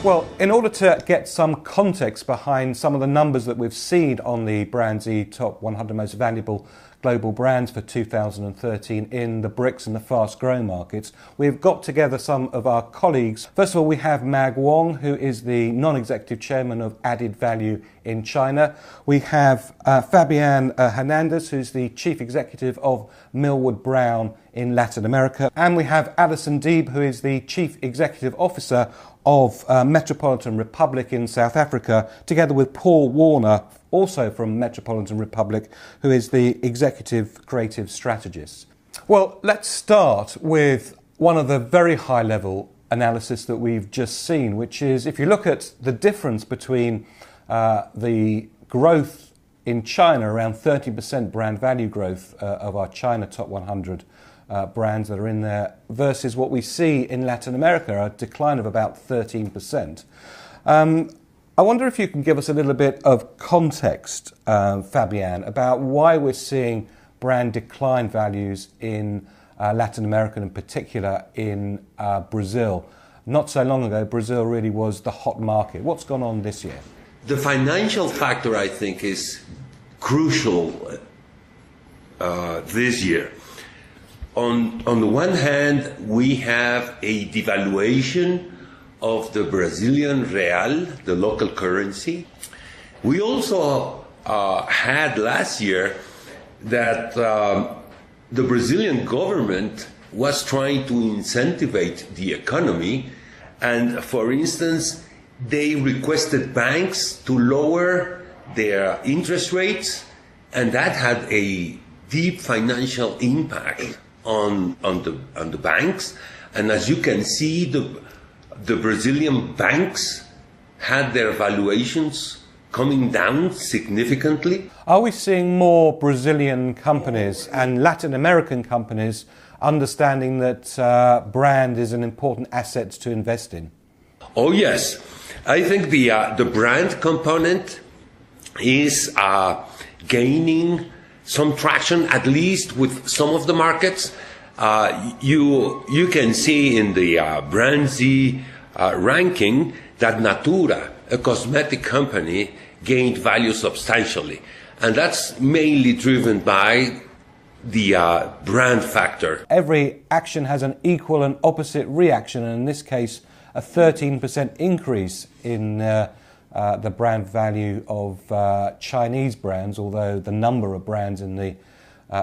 Well, in order to get some context behind some of the numbers that we've seen on the BrandZ Top 100 Most Valuable Global Brands for 2013 in the BRICS and the fast-growing markets, we've got together some of our colleagues. First of all, we have Mag Wong, who is the non-executive chairman of Added Value in China. We have Fabian Hernandez, who's the chief executive of Millward Brown in Latin America. And we have Alison Deeb, who is the chief executive officer of Metropolitan Republic in South Africa, together with Paul Warner, also from Metropolitan Republic, who is the executive creative strategist. Well, let's start with one of the very high-level analysis that we've just seen, which is if you look at the difference between the growth in China, around 30% brand value growth of our China top 100 brands that are in there, versus what we see in Latin America, a decline of about 13%. I wonder if you can give us a little bit of context, Fabian, about why we're seeing brand decline values in Latin America, in particular in Brazil. Not so long ago, Brazil really was the hot market. What's gone on this year? The financial factor, I think, is crucial this year. On the one hand, we have a devaluation of the Brazilian real, the local currency. We also had last year that the Brazilian government was trying to incentivize the economy, and for instance, they requested banks to lower their interest rates, and that had a deep financial impact on the banks. And as you can see, the Brazilian banks had their valuations coming down significantly. Are we seeing more Brazilian companies and Latin American companies understanding that brand is an important asset to invest in? Oh yes, I think the brand component is gaining some traction, at least with some of the markets. You can see in the BrandZ ranking that Natura, a cosmetic company, gained value substantially. And that's mainly driven by the brand factor. Every action has an equal and opposite reaction, and in this case, a 13% increase in the brand value of Chinese brands, although the number of brands in the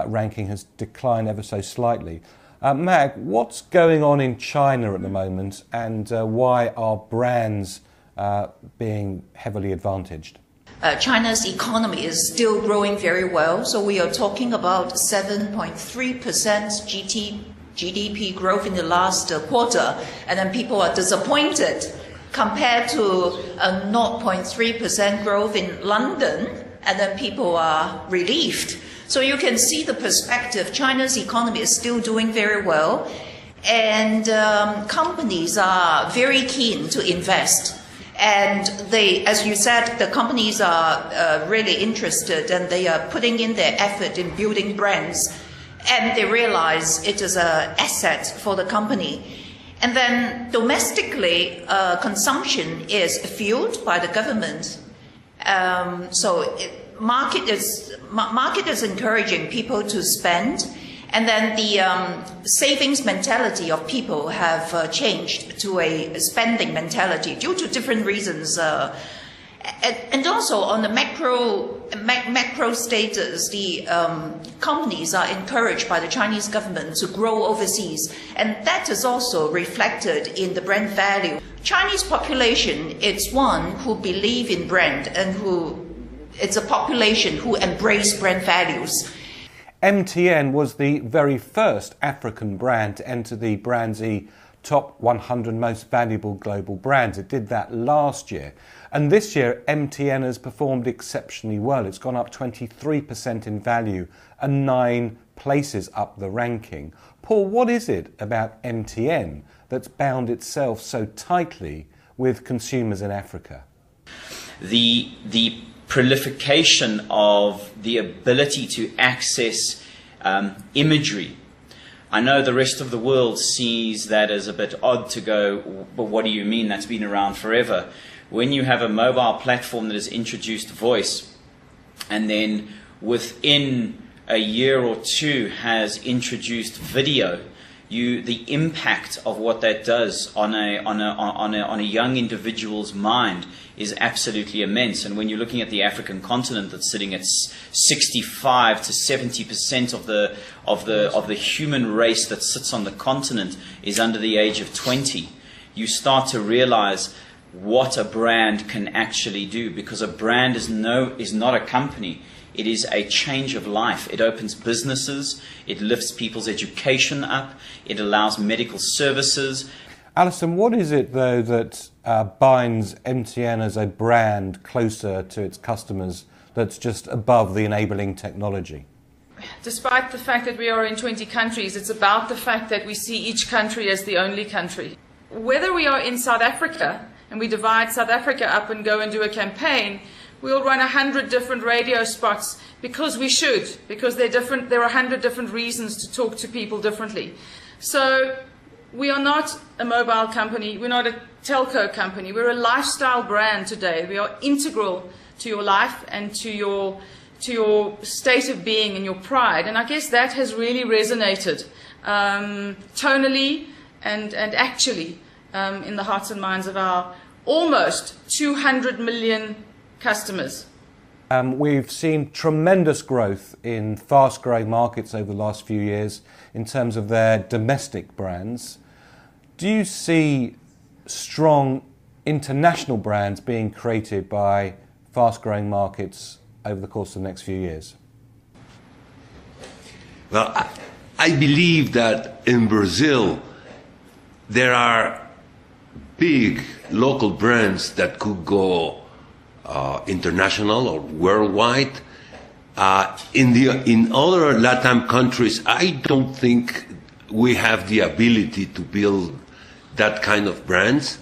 ranking has declined ever so slightly. Mag, what's going on in China at the moment, and why are brands being heavily advantaged? China's economy is still growing very well, so we are talking about 7.3% GDP growth in the last quarter, and then people are disappointed compared to a 0.3% growth in London, and then people are relieved. So you can see the perspective. China's economy is still doing very well, and companies are very keen to invest. And they, as you said, the companies are really interested, and they are putting in their effort in building brands, and they realize it is an asset for the company. And then domestically, consumption is fueled by the government. Market is encouraging people to spend, and then the savings mentality of people have changed to a spending mentality due to different reasons. And also on the macro status, the companies are encouraged by the Chinese government to grow overseas, and that is also reflected in the brand value. Chinese population, it's one who believe in brand, and it's a population who embrace brand values. MTN was the very first African brand to enter the BrandZ Top 100 Most Valuable Global Brands. It did that last year. And this year, MTN has performed exceptionally well. It's gone up 23% in value and 9 places up the ranking. Paul, what is it about MTN that's bound itself so tightly with consumers in Africa? The proliferation of the ability to access imagery I know the rest of the world sees that as a bit odd to go, but what do you mean? That's been around forever. When you have a mobile platform that has introduced voice, and then within a year or two has introduced video, the impact of what that does on a young individual's mind is absolutely immense. And when you're looking at the African continent that's sitting at 65 to 70% of the human race that sits on the continent is under the age of 20, you start to realize what a brand can actually do, because a brand is not a company. It is a change of life. It opens businesses. It lifts people's education up. It allows medical services. Alison, what is it, though, that binds MTN as a brand closer to its customers that's just above the enabling technology? Despite the fact that we are in 20 countries, it's about the fact that we see each country as the only country. Whether we are in South Africa and we divide South Africa up and go and do a campaign, we'll run 100 different radio spots because we should, because they're different. There are 100 different reasons to talk to people differently. So we are not a mobile company. We're not a telco company. We're a lifestyle brand today. We are integral to your life and to your state of being and your pride. And I guess that has really resonated tonally and actually in the hearts and minds of our almost 200 million customers. We've seen tremendous growth in fast-growing markets over the last few years in terms of their domestic brands. Do you see strong international brands being created by fast-growing markets over the course of the next few years? Well, I believe that in Brazil there are big local brands that could go international or worldwide. In other Latin countries, I don't think we have the ability to build that kind of brands.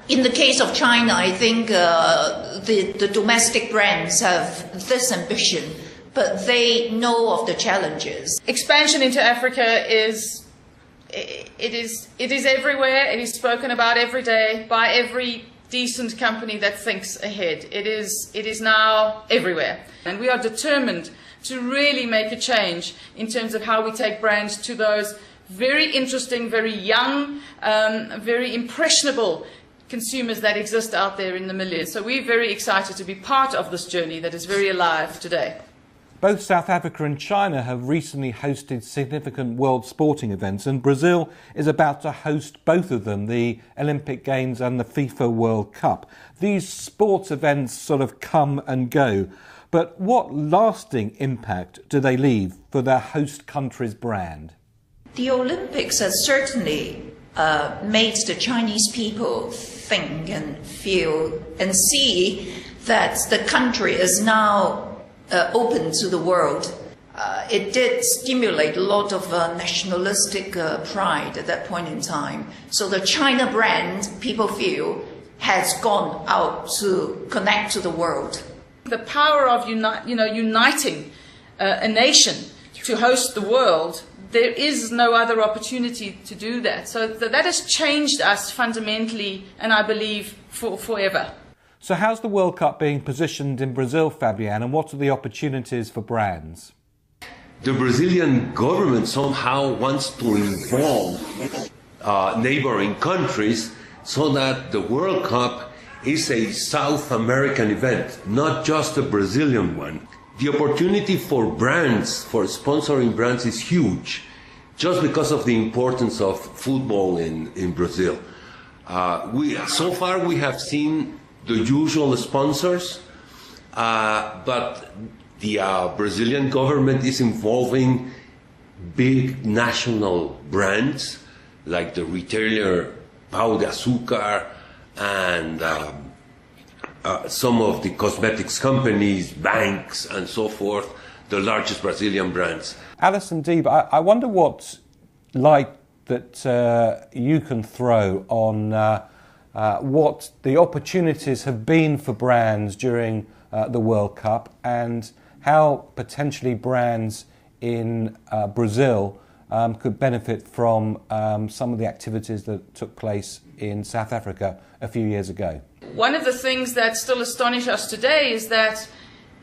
In the case of China, I think the domestic brands have this ambition, but they know of the challenges. Expansion into Africa is everywhere. It is spoken about every day by every decent company that thinks ahead. It is now everywhere. And we are determined to really make a change in terms of how we take brands to those very interesting, very young, very impressionable consumers that exist out there in the millions. So we're very excited to be part of this journey that is very alive today. Both South Africa and China have recently hosted significant world sporting events, and Brazil is about to host both of them, the Olympic Games and the FIFA World Cup. These sports events sort of come and go, but what lasting impact do they leave for their host country's brand? The Olympics has certainly made the Chinese people think and feel and see that the country is now open to the world. It did stimulate a lot of nationalistic pride at that point in time. So the China brand, people feel, has gone out to connect to the world. The power of uniting a nation to host the world, there is no other opportunity to do that. So that has changed us fundamentally, and I believe forever. So how's the World Cup being positioned in Brazil, Fabienne, and what are the opportunities for brands? The Brazilian government somehow wants to involve neighboring countries so that the World Cup is a South American event, not just a Brazilian one. The opportunity for brands, for sponsoring brands, is huge, just because of the importance of football in Brazil. So far we have seen the usual sponsors, but the Brazilian government is involving big national brands like the retailer Pão de Açúcar and some of the cosmetics companies, banks and so forth, the largest Brazilian brands. Alison Deeb, I wonder what light that you can throw on what the opportunities have been for brands during the World Cup, and how potentially brands in Brazil could benefit from some of the activities that took place in South Africa a few years ago. One of the things that still astonish us today is that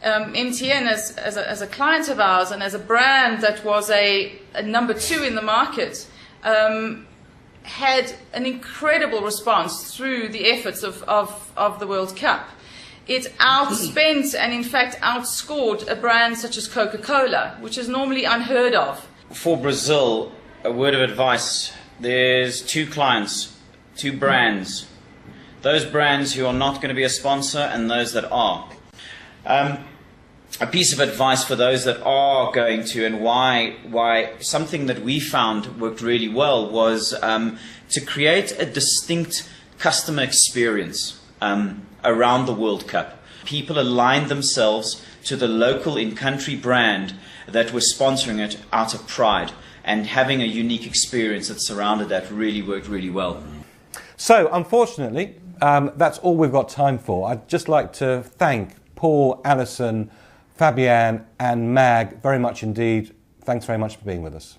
MTN, as a client of ours and as a brand that was a number 2 in the market, had an incredible response through the efforts of the World Cup. It outspent and in fact outscored a brand such as Coca-Cola, which is normally unheard of. For Brazil, a word of advice: there's 2 clients, 2 brands. Those brands who are not going to be a sponsor and those that are. A piece of advice for those that are going to, and why something that we found worked really well was to create a distinct customer experience around the World Cup. People aligned themselves to the local in-country brand that was sponsoring it out of pride, and having a unique experience that surrounded that really worked really well. So, unfortunately, that's all we've got time for. I'd just like to thank Paul, Alison, Fabienne and Mag very much indeed. Thanks very much for being with us.